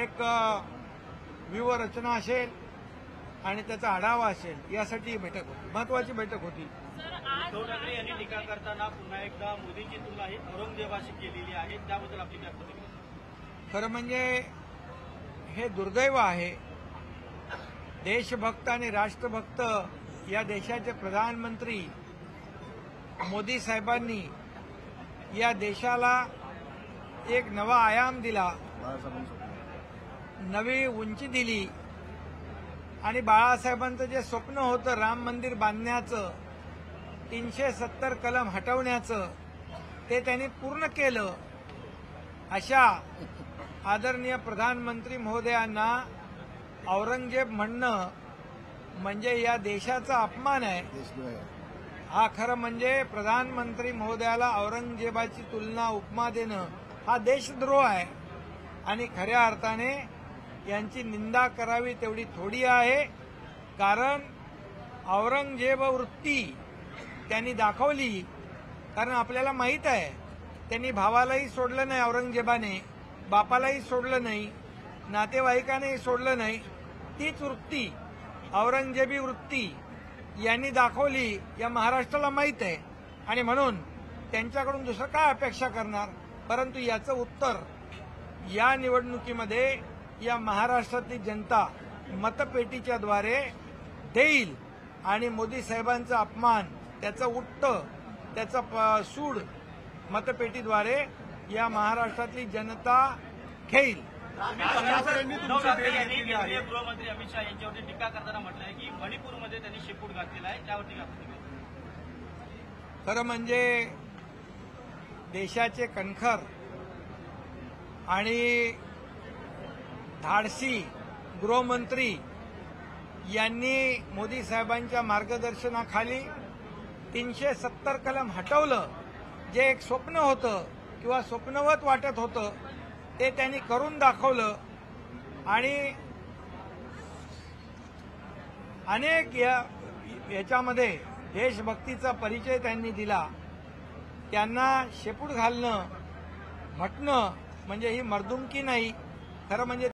एक व्यूहरचना असेल आणि त्याचा आढावा असेल यासाठी ही बैठक होती, महत्वाची बैठक होती। उद्धव ठाकरे यांनी टीका करताना पुन्हा एकदा मोदींची तुलना ही औरंगजेबाशी केलेली आहे, त्याबद्दल आपली काय प्रतिक्रिया? खरं म्हणजे हे दुर्दैव आहे। देशभक्त आणि राष्ट्रभक्त या देशाचे प्रधानमंत्री मोदी साहेबांनी या देशाला एक नवा आयाम दिला, नवी उंची दिली आणि बाळासाहेबांचं जे स्वप्न होतं राम मंदिर बांधण्याचं, 370 कलम हटवण्याचं, ते त्यांनी पूर्ण केलं। अशा आदरणीय प्रधानमंत्री महोदयांना औरंगजेब म्हणणं म्हणजे या देशाचा अपमान आहे। हा खरं म्हणजे प्रधानमंत्री महोदयाला औरंगजेबाची तुलना उपमा देणं हा देशद्रोह आहे आणि खऱ्या अर्थाने यांची निंदा करावी तेवढी थोडी आहे। कारण औरंगजेब वृत्ती त्यांनी दाखवली, कारण आपल्याला माहित आहे त्यांनी भावालाही सोडलं नाही, औरंगजेबाने बापालाही सोडलं नाही, नातेवाईकांनाही सोडलं नाही। तीच वृत्ती औरंगजेबी वृत्ती यांनी दाखवली या महाराष्ट्राला माहित आहे आणि म्हणून त्यांच्याकडून दुसरं काय अपेक्षा करणार। परंतु याचं उत्तर या निवडणुकीमध्ये या महाराष्ट्रातली जनता मतपेटीच्या द्वारे देईल आणि मोदी साहेबांचा अपमान, त्याचं उट्ट, त्याचा सूड मतपेटीद्वारे या महाराष्ट्रातली जनता घेईल। गृहमंत्री अमित शहा यांच्यावरती टीका करताना म्हटलं आहे की मणिपूरमध्ये त्यांनी शेपूट घातलेला आहे, त्यावरती काय प्रतिक्रिया? खरं म्हणजे देशाचे कणखर आणि धाडसी गृहमंत्री यांनी मोदी साहेबांच्या मार्गदर्शनाखाली 370 कलम हटवलं। जे एक स्वप्न होतं किंवा स्वप्नवत वाटत होतं ते त्यांनी करून दाखवलं आणि अनेक याच्यामध्ये देशभक्तीचा परिचय त्यांनी दिला। त्यांना शेपूट घालणं म्हटणं म्हणजे ही मर्दुमकी नाही, खरं म्हणजे